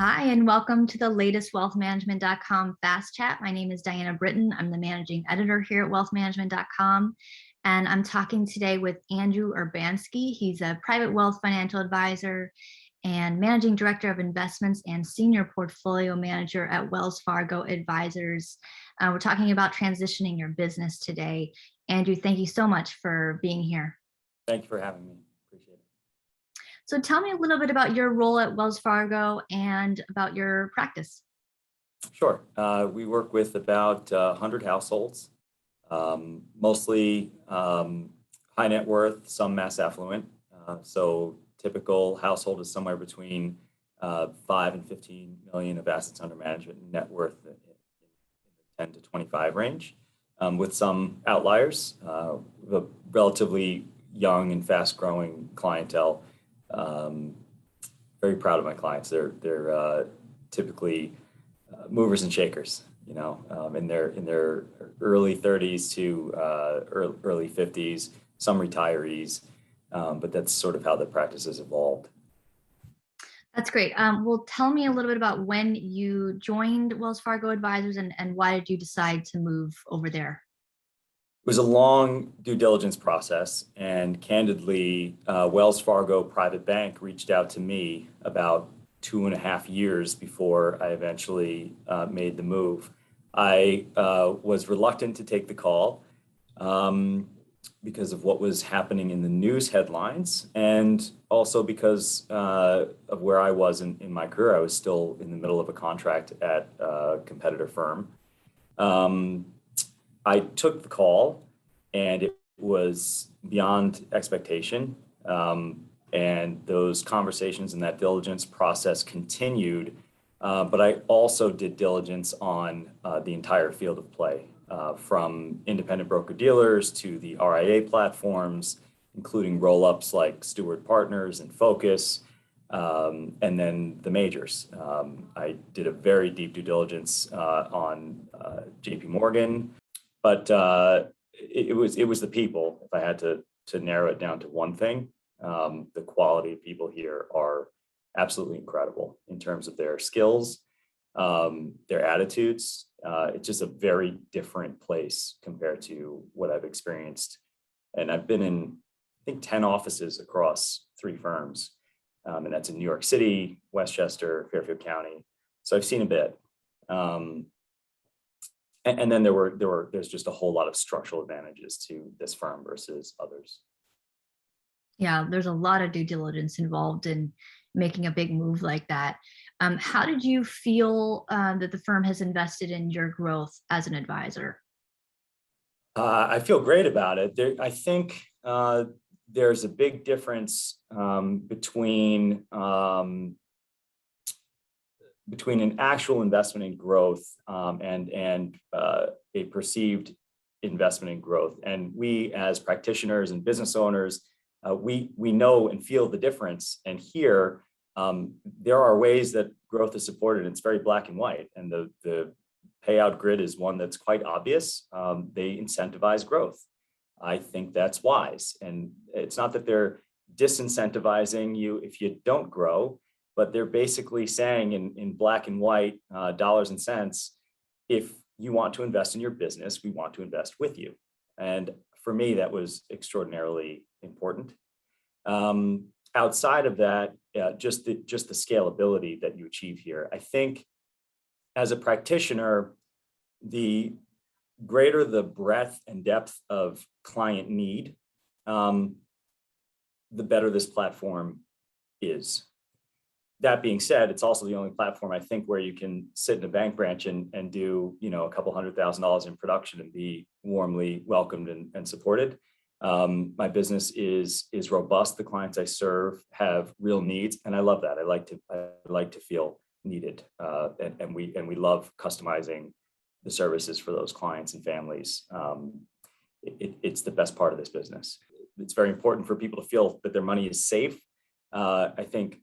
Hi, and welcome to the latest wealthmanagement.com Fast Chat. My name is Diana Britton. I'm the managing editor here at wealthmanagement.com. And I'm talking today with Andrew Urbanski. He's a private wealth financial advisor and managing director of investments and senior portfolio manager at Wells Fargo Advisors. We're talking about transitioning your business today. Andrew, thank you so much for being here. Thank you for having me. Appreciate it. So tell me a little bit about your role at Wells Fargo and about your practice. Sure. We work with about 100 households, mostly high net worth, some mass affluent. So typical household is somewhere between 5 and 15 million of assets under management and net worth in the 10 to 25 range, with some outliers. We have a relatively young and fast growing clientele. Very proud of my clients. They're typically movers and shakers, in their early 30s to early 50s, some retirees, but that's sort of how the practice has evolved. That's great. Well, tell me a little bit about when you joined Wells Fargo Advisors and why did you decide to move over there? It was a long due diligence process, and candidly, Wells Fargo Private Bank reached out to me about 2.5 years before I eventually made the move. I was reluctant to take the call because of what was happening in the news headlines, and also because of where I was in my career. I was still in the middle of a contract at a competitor firm. I took the call, and it was beyond expectation. And those conversations and that diligence process continued. But I also did diligence on the entire field of play, from independent broker-dealers to the RIA platforms, including roll-ups like Steward Partners and Focus, and then the majors. I did a very deep due diligence on JP Morgan. But it was the people. If I had to narrow it down to one thing, the quality of people here are absolutely incredible in terms of their skills, their attitudes. It's just a very different place compared to what I've experienced. And I've been in, I think, 10 offices across 3 firms. And that's in New York City, Westchester, Fairfield County. So I've seen a bit. And then there's just a whole lot of structural advantages to this firm versus others. Yeah, there's a lot of due diligence involved in making a big move like that. How did you feel that the firm has invested in your growth as an advisor? I feel great about it. I think there's a big difference between an actual investment in growth and a perceived investment in growth. And we, as practitioners and business owners, we know and feel the difference. And here, there are ways that growth is supported. It's very black and white. And the payout grid is one that's quite obvious. They incentivize growth. I think that's wise. And it's not that they're disincentivizing you if you don't grow, but they're basically saying in black and white, dollars and cents, if you want to invest in your business, we want to invest with you. And for me, that was extraordinarily important. Outside of that, just the scalability that you achieve here. I think as a practitioner, the greater the breadth and depth of client need, the better this platform is. That being said, it's also the only platform, I think, where you can sit in a bank branch and do, a couple $100,000 in production and be warmly welcomed and supported. My business is robust. The clients I serve have real needs, and I love that. I like to feel needed, and we love customizing the services for those clients and families. It's the best part of this business. It's very important for people to feel that their money is safe. I think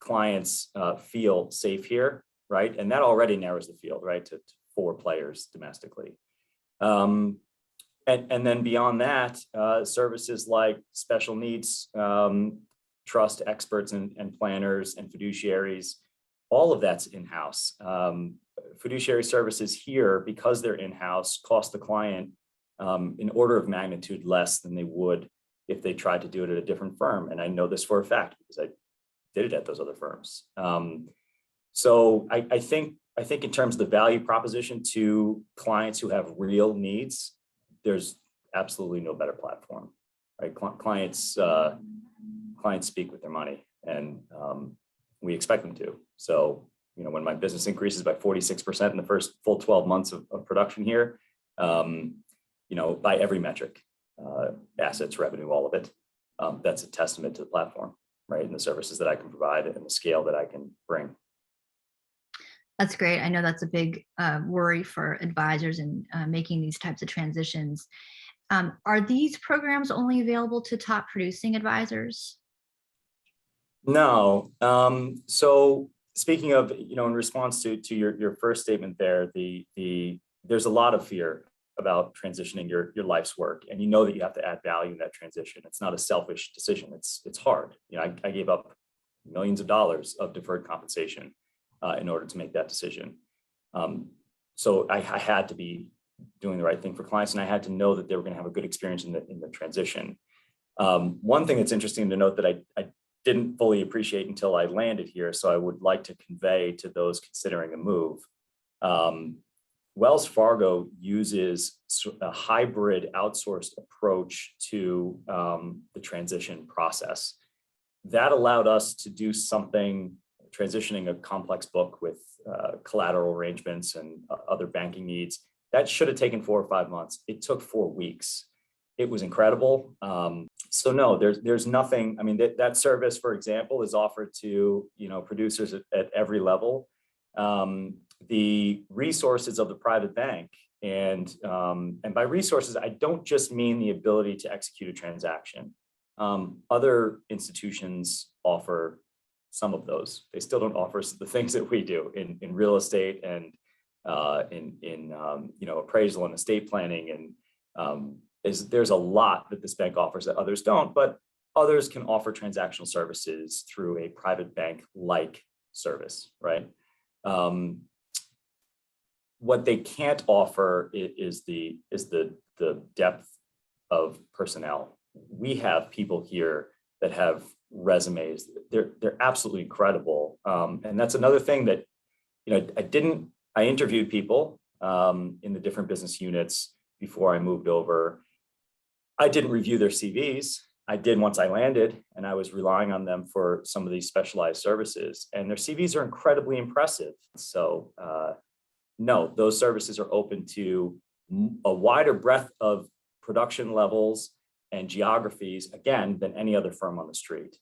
clients feel safe here, right? And that already narrows the field, right, to 4 players domestically. And then beyond that, services like special needs trust experts and planners and fiduciaries all of that's in-house. Fiduciary services here, because they're in-house, cost the client an order of magnitude less than they would if they tried to do it at a different firm. And I know this for a fact because I did it at those other firms. So I think in terms of the value proposition to clients who have real needs, there's absolutely no better platform, right? Clients speak with their money, and we expect them to. So, when my business increases by 46% in the first full 12 months of production here, by every metric, assets, revenue, all of it, that's a testament to the platform, right? And the services that I can provide and the scale that I can bring. That's great. I know that's a big worry for advisors in making these types of transitions. Are these programs only available to top producing advisors? No. So speaking of, in response to your first statement there, there's a lot of fear about transitioning your life's work, and that you have to add value in that transition. It's not a selfish decision. It's hard. I gave up millions of dollars of deferred compensation in order to make that decision. So I had to be doing the right thing for clients, and I had to know that they were going to have a good experience in the transition. One thing that's interesting to note that I didn't fully appreciate until I landed here, so I would like to convey to those considering a move. Wells Fargo uses a hybrid outsourced approach to the transition process. That allowed us to do something, transitioning a complex book with collateral arrangements and other banking needs. That should have taken 4 or 5 months. It took 4 weeks. It was incredible. So no, there's nothing. I mean, that service, for example, is offered to producers at every level. The resources of the private bank, and by resources, I don't just mean the ability to execute a transaction. Other institutions offer some of those. They still don't offer the things that we do in real estate and in appraisal and estate planning, and there's a lot that this bank offers that others don't, but others can offer transactional services through a private bank-like service, right? What they can't offer is the depth of personnel. We have people here that have resumes. They're absolutely incredible, and that's another thing that I interviewed people in the different business units before I moved over. I didn't review their CVs. I did once I landed, and I was relying on them for some of these specialized services, and their CVs are incredibly impressive. So no, those services are open to a wider breadth of production levels and geographies, again, than any other firm on the street.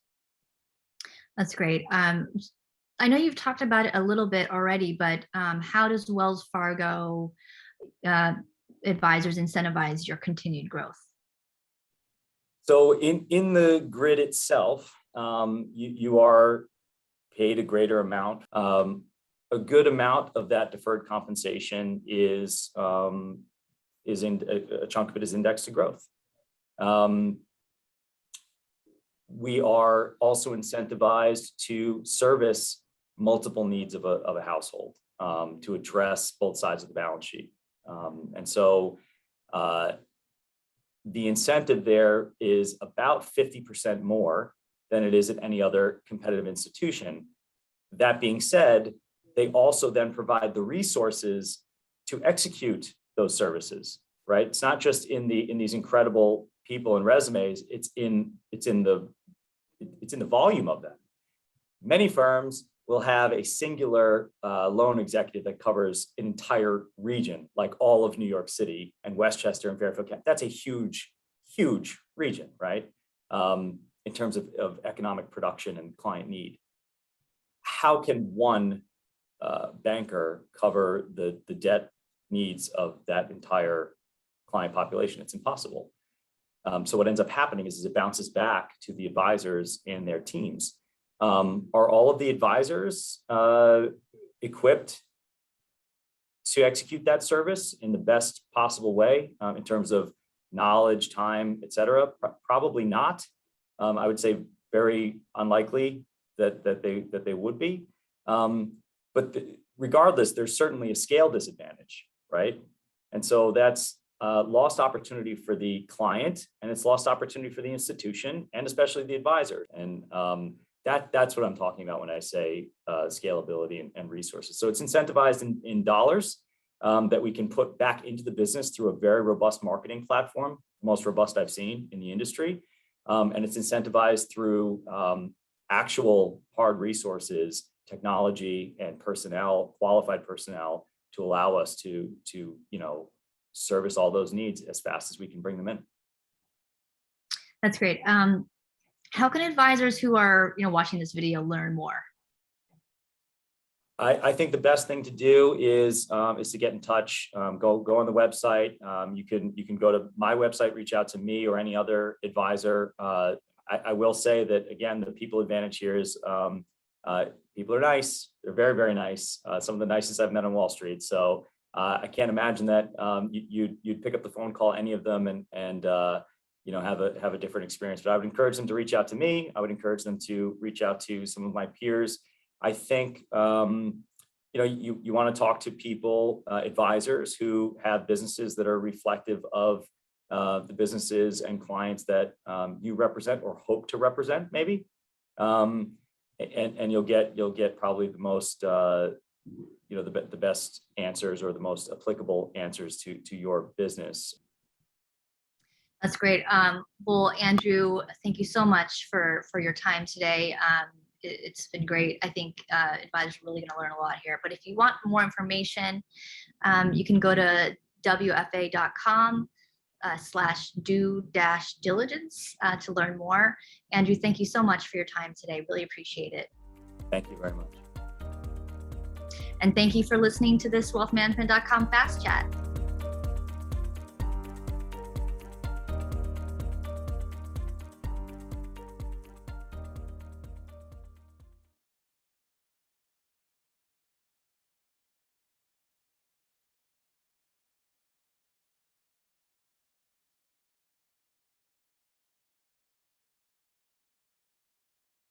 That's great. I know you've talked about it a little bit already, but how does Wells Fargo Advisors incentivize your continued growth? So in the grid itself, you are paid a greater amount. A good amount of that deferred compensation is in a chunk of it is indexed to growth. We are also incentivized to service multiple needs of a household, to address both sides of the balance sheet. And so the incentive there is about 50% more than it is at any other competitive institution. That being said, they also then provide the resources to execute those services, right? It's not just in these incredible people and resumes, it's in the volume of them. Many firms will have a singular loan executive that covers an entire region, like all of New York City and Westchester and Fairfield County. That's a huge, huge region, right? In terms of economic production and client need. How can one banker cover the debt needs of that entire client population? It's impossible. So what ends up happening is it bounces back to the advisors and their teams. Are all of the advisors equipped to execute that service in the best possible way in terms of knowledge, time, et cetera? Probably not. I would say very unlikely that they would be. Regardless, there's certainly a scale disadvantage, right? And so that's lost opportunity for the client, and it's lost opportunity for the institution, and especially the advisor. And that's what I'm talking about when I say scalability and resources. So it's incentivized in dollars that we can put back into the business through a very robust marketing platform, the most robust I've seen in the industry. And it's incentivized through actual hard resources, technology, and personnel, qualified personnel, to allow us to service all those needs as fast as we can bring them in. That's great. How can advisors who are watching this video learn more? I think the best thing to do is to get in touch. Go on the website. You can go to my website, reach out to me or any other advisor. I will say that, again, the people advantage here is people are nice. They're very, very nice. Some of the nicest I've met on Wall Street. So I can't imagine that you'd pick up the phone, call any of them, and have a different experience. But I would encourage them to reach out to me. I would encourage them to reach out to some of my peers. I think you want to talk to people, advisors who have businesses that are reflective of the businesses and clients that you represent or hope to represent, maybe, and you'll get probably the most the best answers, or the most applicable answers to your business. That's great. Well, Andrew, thank you so much for your time today. It's been great. I think advisors are really going to learn a lot here. But if you want more information, you can go to wfa.com/due-diligence to learn more. Andrew, thank you so much for your time today. Really appreciate it. Thank you very much. And thank you for listening to this wealthmanagement.com Fast Chat.